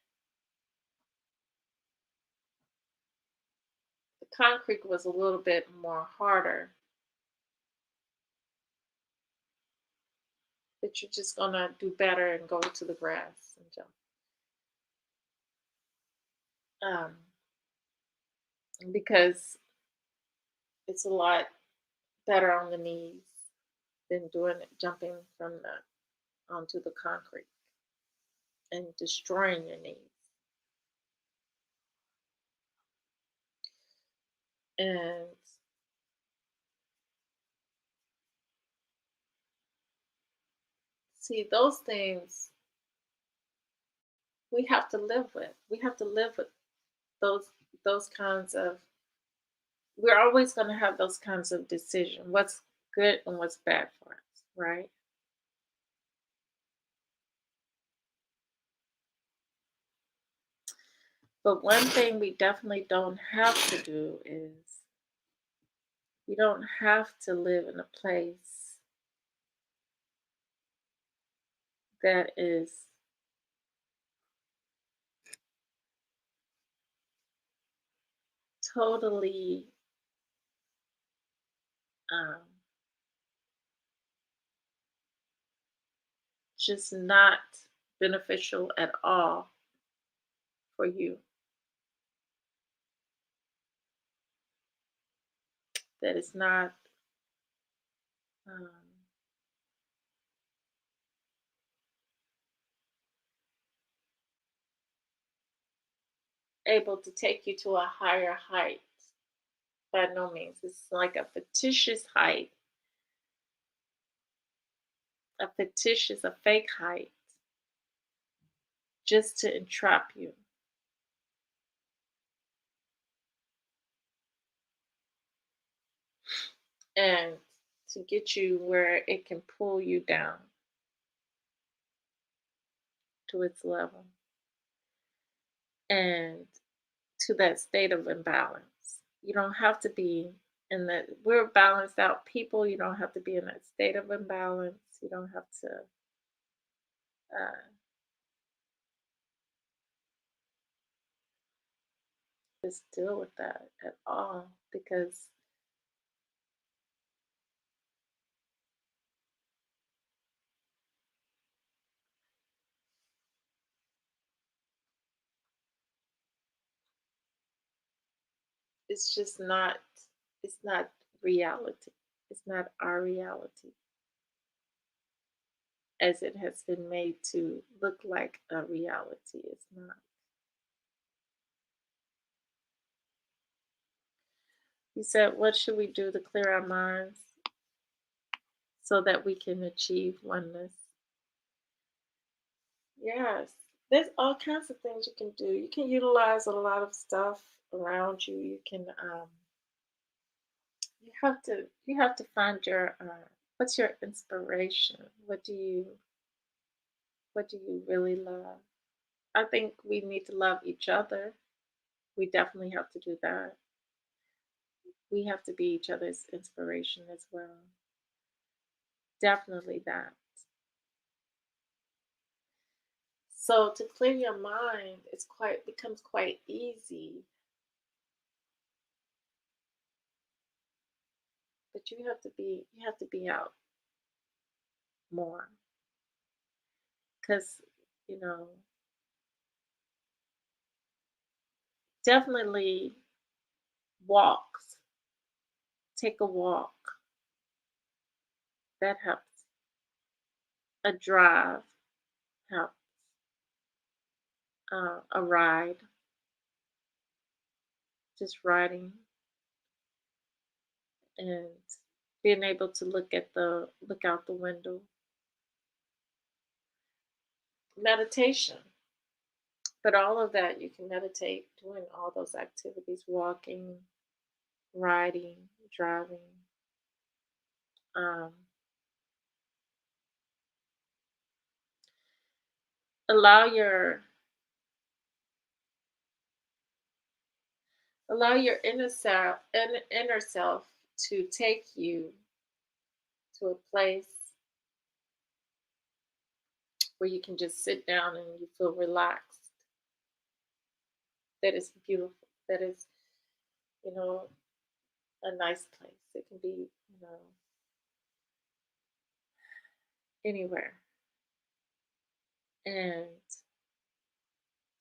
the concrete was a little bit more harder, but you're just gonna do better and go to the grass and jump. Because it's a lot better on the knees than jumping from the onto the concrete and destroying your knees. And see, those things we have to live with. We have to live with those kinds of. We're always going to have those kinds of decisions. What's good and what's bad for us, right? But one thing we definitely don't have to do is we don't have to live in a place that is totally um, just not beneficial at all for you that is not um, able to take you to a higher height. By no means. It's like a fictitious height, a fake height, just to entrap you. And to get you where it can pull you down to its level and to that state of imbalance. You don't have to be in that, we're balanced out people. You don't have to be in that state of imbalance. You don't have to uh, just deal with that at all because it's just not, it's not reality. It's not our reality as it has been made to look like a reality. It's not. He said, what should we do to clear our minds so that we can achieve oneness? Yes, there's all kinds of things you can do. You can utilize a lot of stuff around you. You can you have to find your what's your inspiration? What do you really love? I think we need to love each other. We definitely have to do that. We have to be each other's inspiration as well. Definitely that. So to clear your mind, it's quite becomes quite easy, but you have to be out more because you know definitely walks. Take a walk. That helps. A drive helps. A ride, just riding and being able to look out the window. Meditation. But all of that you can meditate doing all those activities, walking, riding, driving. Um, allow your inner self to take you to a place where you can just sit down and you feel relaxed. That is beautiful. That is, you know, a nice place. It can be, anywhere. And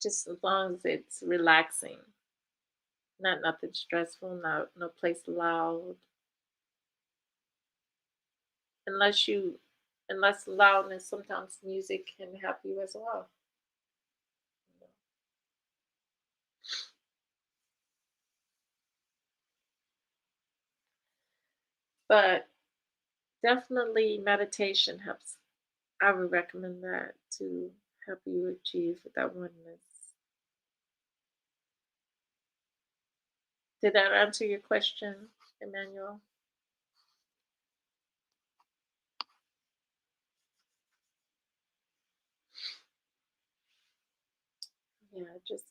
just as long as it's relaxing, not nothing stressful, no place loud. Unless you unless loudness, sometimes music can help you as well. you know. But definitely meditation helps. I would recommend that to help you achieve that oneness. Did that answer your question, Emmanuel? Yeah, just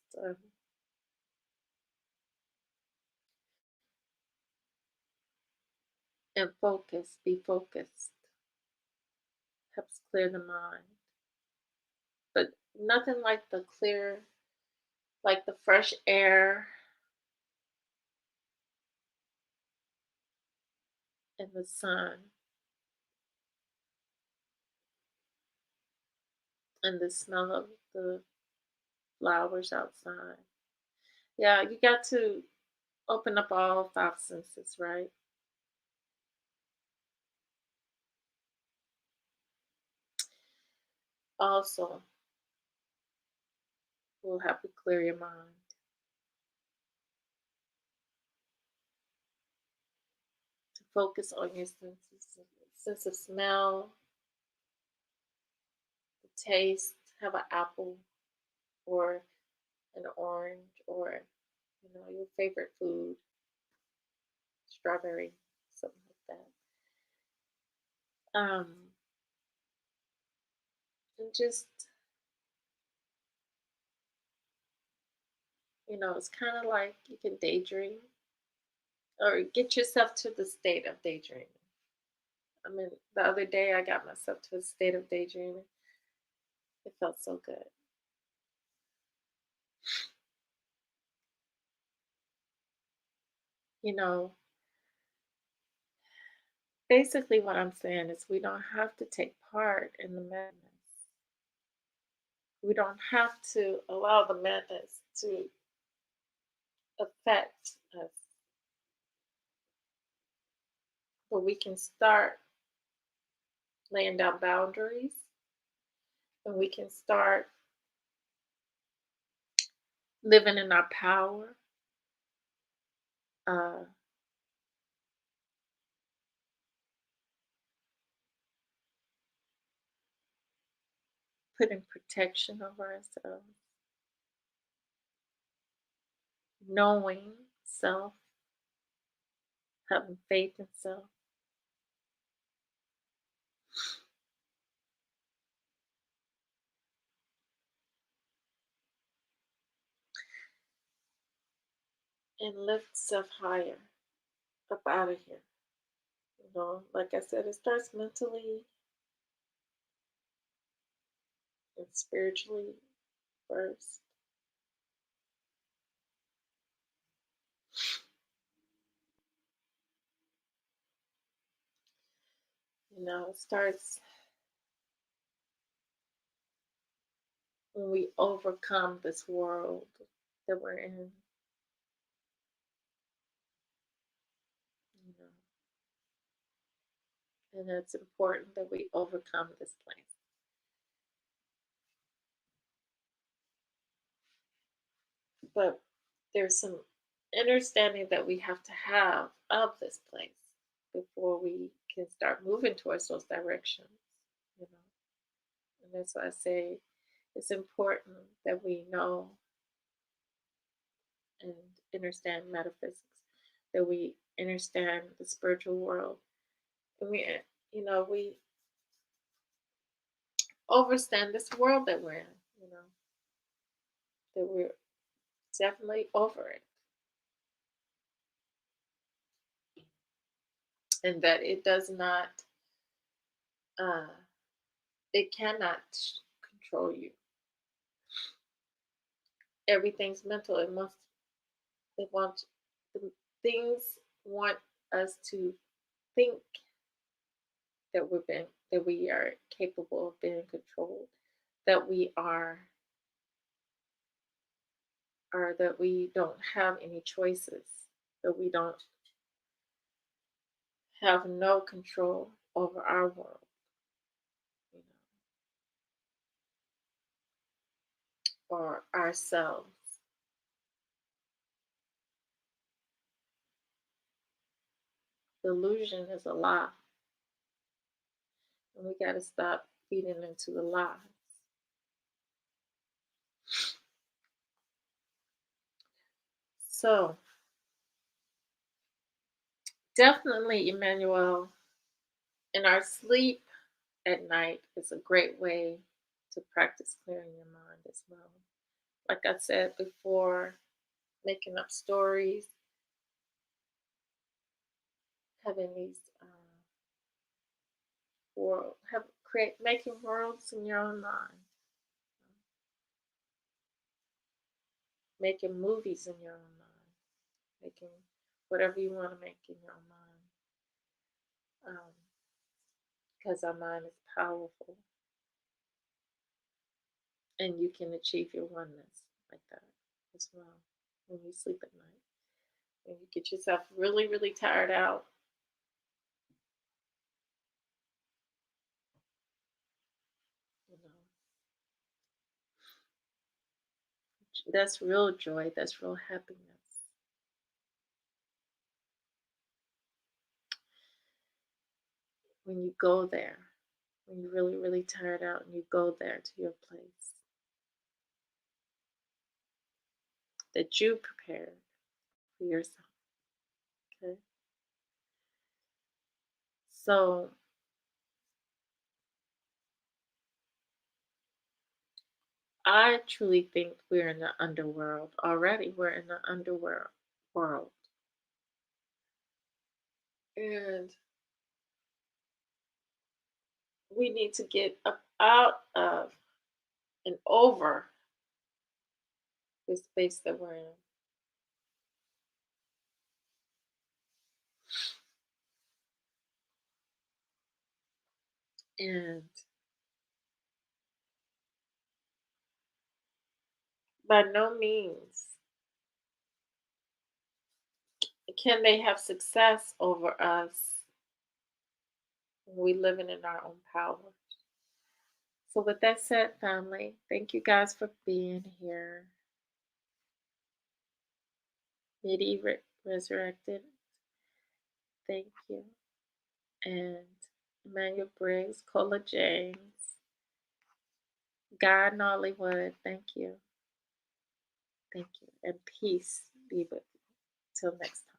and focus, be focused, helps clear the mind. But nothing like the fresh air and the sun and the smell of the flowers outside. Yeah, you got to open up all five senses, right? Also, will help you clear your mind. To focus on your senses, sense of smell, the taste, have an apple or an orange or your favorite food, strawberry, something like that. And just it's kind of like you can daydream or get yourself to the state of daydreaming. I mean, the other day I got myself to a state of daydreaming. It felt so good. You know, basically what I'm saying is we don't have to take part in the madness. We don't have to allow the madness to affect us, but we can start laying down boundaries and we can start living in our power, uh, putting protection over ourselves, knowing self, having faith in self. And lift self higher, up out of here. Like I said, it starts mentally and spiritually first. It starts when we overcome this world that we're in. You know, and it's important that we overcome this place. But there's some understanding that we have to have of this place before we can start moving towards those directions. You know, and that's why I say it's important that we know and understand metaphysics, that we understand the spiritual world, and we understand this world that we're in. You know, that we're definitely over it, and that it does not, uh, it cannot control you. Everything's mental. It wants the things want us to think that we are capable of being controlled, that we are, or that we don't have any choices, that we don't have no control over our world, you or ourselves. Delusion is a lie, and we got to stop feeding into the lies. So, definitely, Emmanuel, in our sleep at night is a great way to practice clearing your mind as well. Like I said before, making up stories, having these making worlds in your own mind, making movies in your own mind, making whatever you want to make in your own mind, because our mind is powerful, and you can achieve your oneness. like that as well when you sleep at night. When you get yourself really, really tired out. You know, that's real joy. That's real happiness. When you go there, when you're really, really tired out and you go there to your place that you prepared for yourself. Okay? So I truly think we're in the underworld already. We're in the underworld world. And we need to get up out of and over this space that we're in. And by no means can they have success over us when we living in our own power. So with that said, family, thank you guys for being here. Midi Resurrected, thank you. And Emmanuel Briggs, Cola James, Guy Nollywood, thank you. Thank you. And peace be with you. Till next time.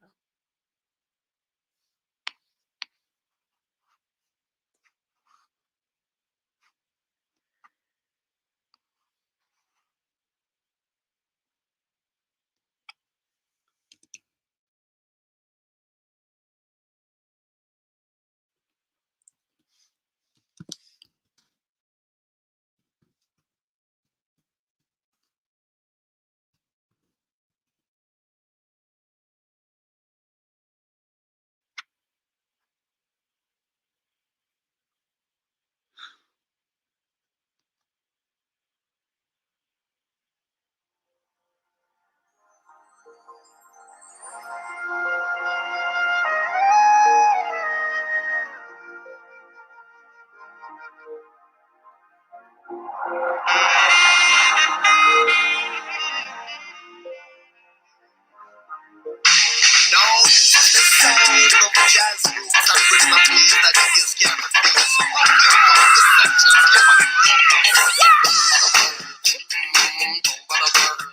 No, this is the sound of jazz roots and rhythm and blues that niggas can't refuse. Up the section, yeah, man. Don't bother worry.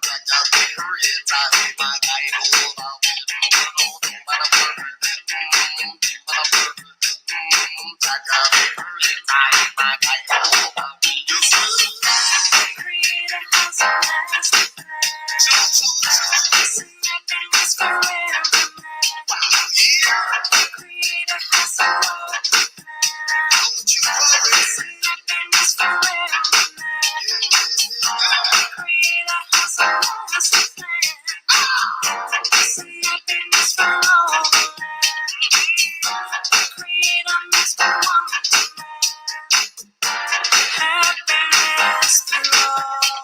Jack Jack Perry, my guy over. Don't bother worry. Jack Jack Perry, my guy over. You see? Create a house of last. Listen up and whisper every night. Create a house of love. Don't you worry. Listen up and whisper every night. Create a house of love. Listen up and whisper all the night. Create a whisper one. Happiness to all.